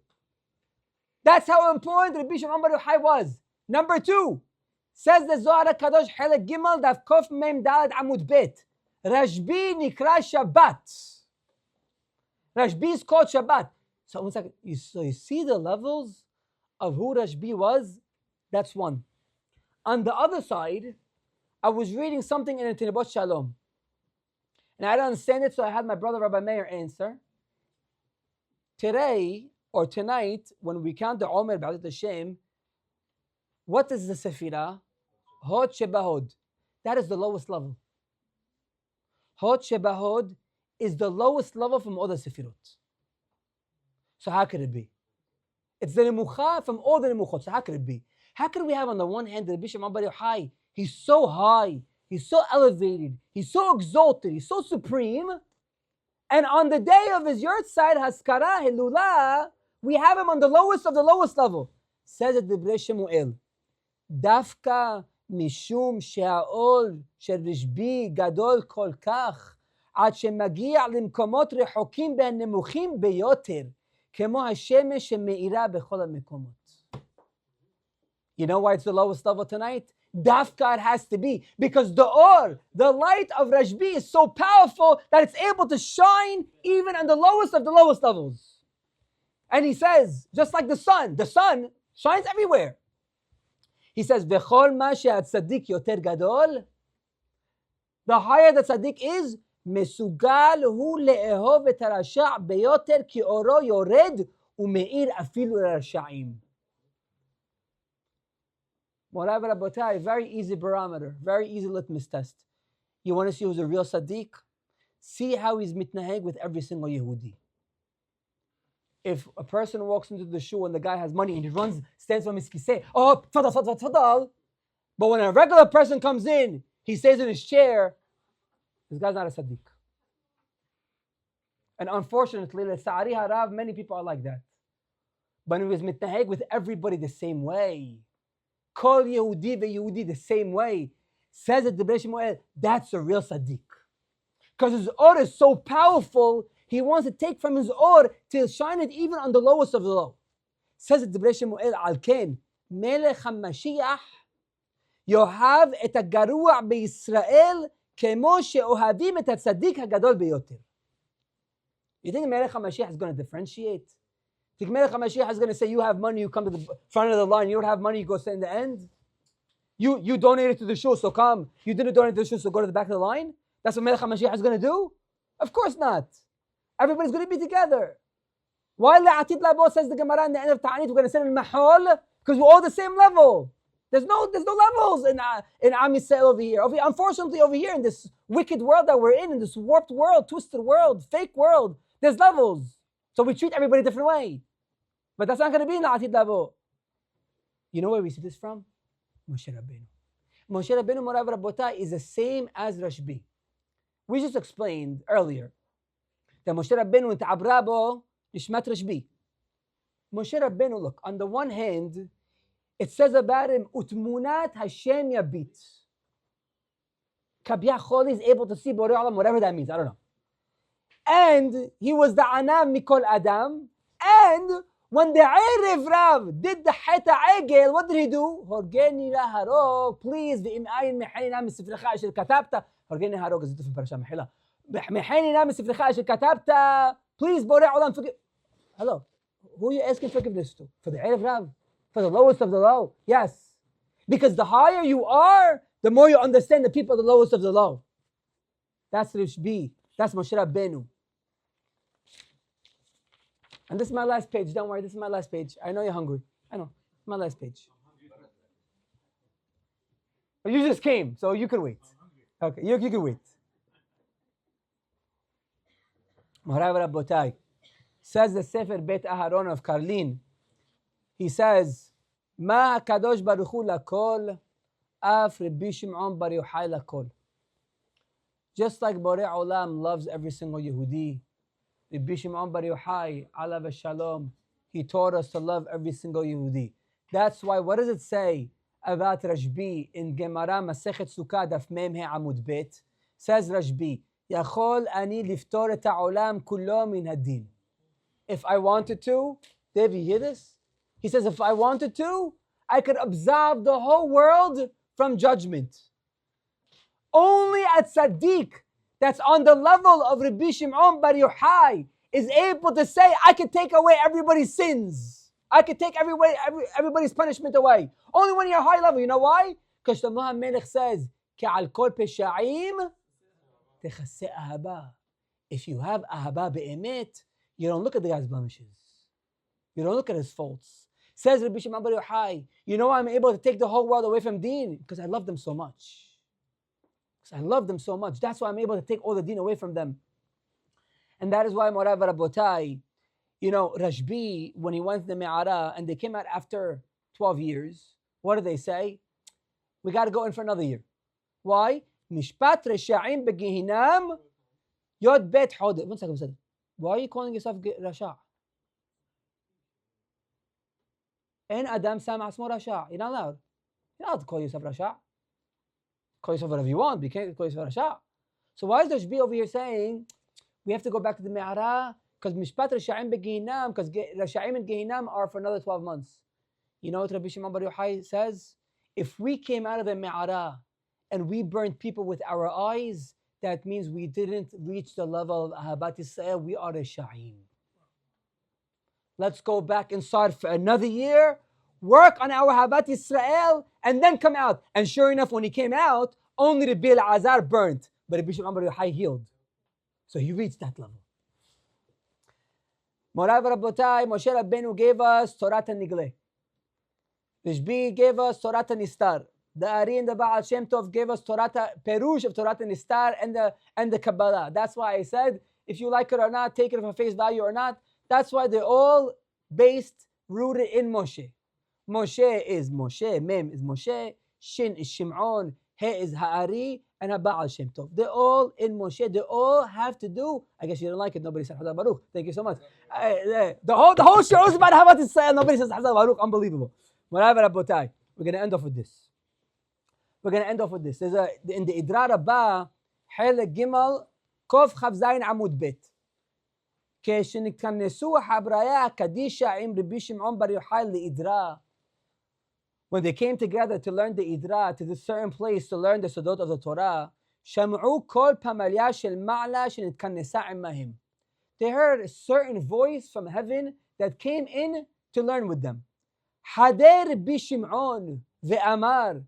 That's how important Rabbi Shimon bar Yochai was. Number 2, says the Zohar HaKadosh, חלק ג' דף קוף מ' ד' עמוד ב', רשבי נקרא שבת. Rashbi is called Shabbat. So one second, so you see the levels of who Rashbi was? That's one. On the other side, I was reading something in Unconditional Shalom. And I don't understand it, so I had my brother Rabbi Meir answer. Today, or tonight, when we count the Omer B'adat Hashem, what is the Sefirah? Hod Shebahod. That is the lowest level. Hod Shebahod is the lowest level from all the Sefirot. So how could it be? It's the Nemucha from all the Nemuchot. So how could it be? How could we have on the one hand the Bishop Bar Yochai? He's so high, he's so elevated, he's so exalted, he's so supreme. And on the day of his Yurtzeit, Haskara, Hilula, we have him on the lowest of the lowest level. Says it Divrei Shemuel. Dafka mishum she'a'ol shel Rashbi gadol kol kach עד שמגיע למקומות רחוקים והנמוכים ביותר, כמו השמש שמאירה בכל המקומות. You know why it's the lowest level tonight? Dafka it has to be. Because the or, the light of Rashbi is so powerful that it's able to shine even on the lowest of the lowest levels. And he says, just like the sun shines everywhere. He says, V'chol ma she'atzadik yoter gadol. The higher the tzaddik is, מסוגל הוא לאהוב את הרשע ביותר כי אורו יורד ומאיר אפילו לרשעים. Morai v'rabotai, very easy barometer, very easy litmus test. You want to see who's a real tzaddik? See how he's mitnaheg with every single Yehudi. If a person walks into the shul and the guy has money and he runs, stands from his kiseh, oh, tfadal, tfadal, tfadal. But when a regular person comes in, he stays in his chair. This guy's not a tzaddik. And unfortunately, l'sa'ari harav, many people are like that. But he was mitnaheg with everybody the same way. Kol Yehudi ve'Yehudi the same way. Says it Divrei Shemuel, that's a real tzaddik. Because his or is so powerful, he wants to take from his or to shine it even on the lowest of the low. Says it Divrei Shemuel, al ken, melech HaMashiach, yohav et ha'garua beYisrael, כמו שאוהבים את הצדיק הגדול ביותר. You think Melech HaMashiach is going to differentiate? You think Melech HaMashiach is going to say, you have money, you come to the front of the line, you don't have money, you go sit in the end? You donated to the shul, so come. You didn't donate to the shul, so go to the back of the line? That's what Melech HaMashiach is going to do? Of course not. Everybody's going to be together. Why La'atid Labo says the Gemara in the end of Ta'anit, we're going to sit in Mahol? Because we're all the same level. There's no levels in Am Yisrael over here. Unfortunately, over here in this wicked world that we're in this warped world, twisted world, fake world, there's levels. So we treat everybody a different way. But that's not going to be in La'atid Labo. You know where we see this from? Moshe Rabbeinu. Moshe Rabbeinu, Morai v'Rabotai, is the same as Rashbi. We just explained earlier that Moshe Rabbeinu ta'abra bo nishmat Rashbi. Moshe Rabbeinu, look, on the one hand, it says about him, Utmunat Hashem Yabit. Kabyachol is able to see Borei Olam, whatever that means, I don't know. And he was the Anam Mikol Adam. And when the Erev Rav did the Heta Egel, what did he do? Horgeni laharog, please, v'im ayin mechanina misifrecha asher katabta. Horgeni laharog is a different parasha, mechila. Mechanina misifrecha asher katabta. Please, Borei Olam, forgive. Hello, who are you asking forgiveness to? For the Erev Rav? For the lowest of the low? Yes. Because the higher you are, the more you understand the people the lowest of the low. That's Rashbi. That's Moshe Rabbeinu. And this is my last page. Don't worry, this is my last page. I know you're hungry. I know. It's my last page. But you just came, so you can wait. Okay, you can wait. Morai v'Rabotai. Says the Sefer Bet Aharon of Karlin. He says, Ma HaKadosh Baruch Hu lakol, af Rabbi Shimon Bar Yochai lakol. Just like Borei Olam loves every single Yehudi, Rabbi Shimon Bar Yochai, alav shalom, he taught us to love every single Yehudi. That's why, what does it say about Rashbi in Gemara Masechet Sukkah Daf Mem He Amud Bet? Says Rashbi, Yachol ani liftor et ha'olam kullo min hadin. If I wanted to, Dave, you hear this? He says, if I wanted to, I could absolve the whole world from judgment. Only a tzaddik that's on the level of Rabbi Shimon Bar Yochai is able to say, I can take away everybody's sins. I can take everybody's punishment away. Only when you're high level. You know why? Because the Melech says, كَعَلْ كُلْ بِشَعِيم تَخَسِّ أَهَبَا. If you have ahaba be'emet, you don't look at the guy's blemishes. You don't look at his faults. Says Rabbi Shimon bar Yochai, you know I'm able to take the whole world away from deen? Because I love them so much. Because I love them so much. That's why I'm able to take all the deen away from them. And that is why Morai Rabotai, Rashbi, when he went to the Me'ara and they came out after 12 years, what did they say? We got to go in for another year. Why? Mishpat Resha'im begehinam Yod Bet Hodeh. 1 second. Why are you calling yourself Rasha? En Adam Sama Asmo Rasha. You're not allowed. You're not allowed to call yourself Rasha. Call yourself whatever you want, but you can't call yourself Rasha. So why is Rashbi over here saying we have to go back to the Me'ara? Because Mishpat Rasha'im begehinam, because Rasha'im and Gehinam are for another 12 months. You know what Rabbi Shimon bar Yochai says? If we came out of the Me'ara and we burned people with our eyes, that means we didn't reach the level of Ahabat Yisrael. We are Rasha'im. Let's go back inside for another year, work on our Ahabat Yisrael, and then come out. And sure enough, when he came out, only the Bil Azar burnt, but Rabbi Shimon bar Yochai healed. So he reached that level. Morai Rabotai, Moshe Rabbeinu gave us Torah Nigleh. Rashbi gave us Torah Nistar. The Ari and the Baal Shem Tov gave us Perush of Torah Nistar and the Kabbalah. That's why I said, if you like it or not, take it for face value or not. That's why they're all rooted in Moshe. Moshe is Moshe, Mem is Moshe, Shin is Shimon, He is Ha'ari, and a Baal Shem Tov. They're all in Moshe. They all have to do. I guess you don't like it. Nobody said Hazar Baruch. Thank you so much. The whole show is about Havat Yisrael. Nobody says Hazar Baruch. Unbelievable. Morai Rabotai. We're going to end off with this. There's in the Idrar Rabbah, Helek Gimel, Kov Chav Zayin Amud Bet. כשנתכנסו החבריה הקדישה עם רבי שמעון בר יוחאי לאידרה, when they came together to learn the Idra, to this certain place to learn the Sodot of the Torah, שמעו כל פמליה של מעלה שנתכנסה עמהם. They heard a certain voice from heaven that came in to learn with them. חדר רבי שמעון ואמר,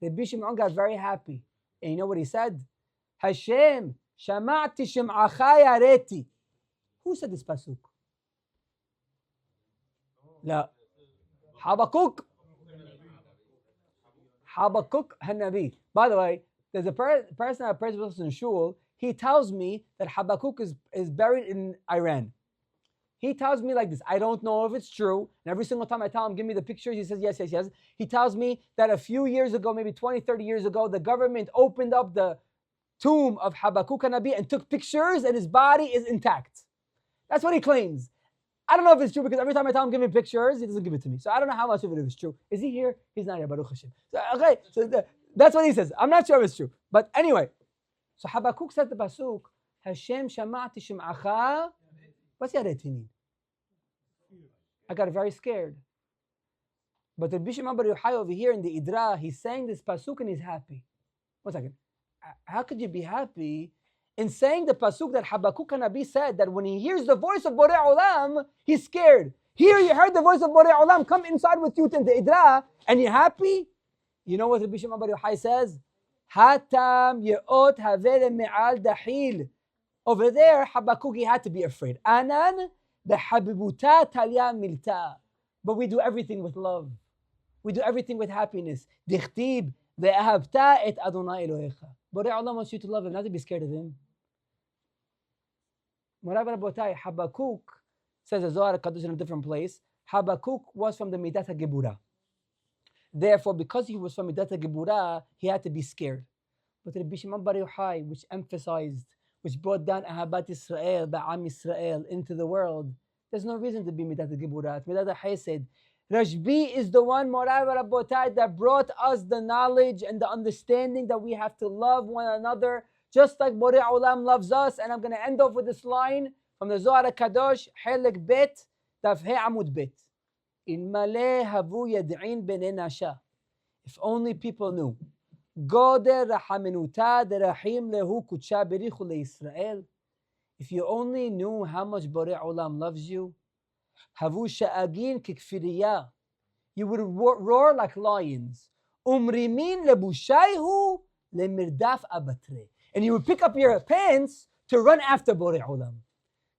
Rabbi Shimon got very happy. And you know what he said? Hashem, Shama'ti Shem'acha Yareti. Who said this pasuk? La. Habakkuk Hanabi. By the way, there's a person that prays with us in shul. He tells me that Habakkuk is buried in Iran. He tells me like this, I don't know if it's true. And every single time I tell him, give me the pictures, he says, yes. He tells me that a few years ago, maybe 20, 30 years ago, the government opened up the tomb of Habakkuk Nabi and took pictures and his body is intact. That's what he claims. I don't know if it's true because every time I tell him, give me pictures, he doesn't give it to me. So I don't know how much of it is true. Is he here? He's not here, Baruch Hashem. So that's what he says. I'm not sure if it's true. But anyway, so Habakkuk said the pasuk, Hashem shama'ti shem'acha. What's Yareti mean? I got very scared. But the Rabbi Shimon bar Yochai over here in the Idra, he's saying this pasuk and he's happy. 1 second. How could you be happy in saying the pasuk that Habakkuk Nabi said that when he hears the voice of Borei Olam, he's scared? Here you heard the voice of Borei Olam come inside with you in the Idra and you're happy? You know what Rabbi Shimon bar Yochai says? Hatam ye'ot havele me'al dahil. Over there, Habakkuk, he had to be afraid. Anan behabibuta talya milta. But we do everything with love. We do everything with happiness. Dichtib ve'ahavta et Adonai Elohecha. Borei Olam wants you to love him, not to be scared of him. Morai Rabotai, Habakkuk, says the Zohar Kadosh in a different place, Habakkuk was from the Midat HaGeburah. Therefore, because he was from Midat HaGeburah, he had to be scared. But Rabbi Shimon bar Yochai, which emphasized, which brought down Ahabat Yisrael, Ba'am Yisrael into the world, there's no reason to be Midat HaGeburah. It's Midat HaChesed. Rashbi is the one, Morai Rabotai, that brought us the knowledge and the understanding that we have to love one another, just like Borei Olam loves us. And I'm going to end off with this line from the Zohar HaKadosh, Helek Bet, Taf He Amud Bet. Ilmale havu yad'in b'nei nasha. If only people knew. Goder rahamenuta derahim lehu kutsha berichu leIsrael. If you only knew how much Borei Olam loves you, Havu sha'agin kikfiriya. You would roar like lions. Umrimin lebushayhu lemirdaf abatre. And you would pick up your pants to run after Borei Olam.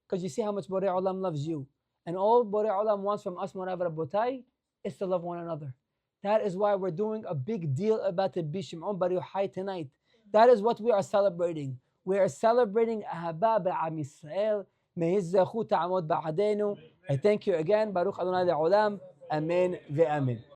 Because you see how much Borei Olam loves you. And all Borei Olam wants from us, Morav Rabotai, is to love one another. That is why we're doing a big deal about the Shimon Bar Yochai tonight. That is what we are celebrating. We are celebrating Ahaba Ba'am Yisrael. May His zechut ta'amod ba'adenu. I thank you again. Baruch Adonai Le'olam. Amen ve'amen.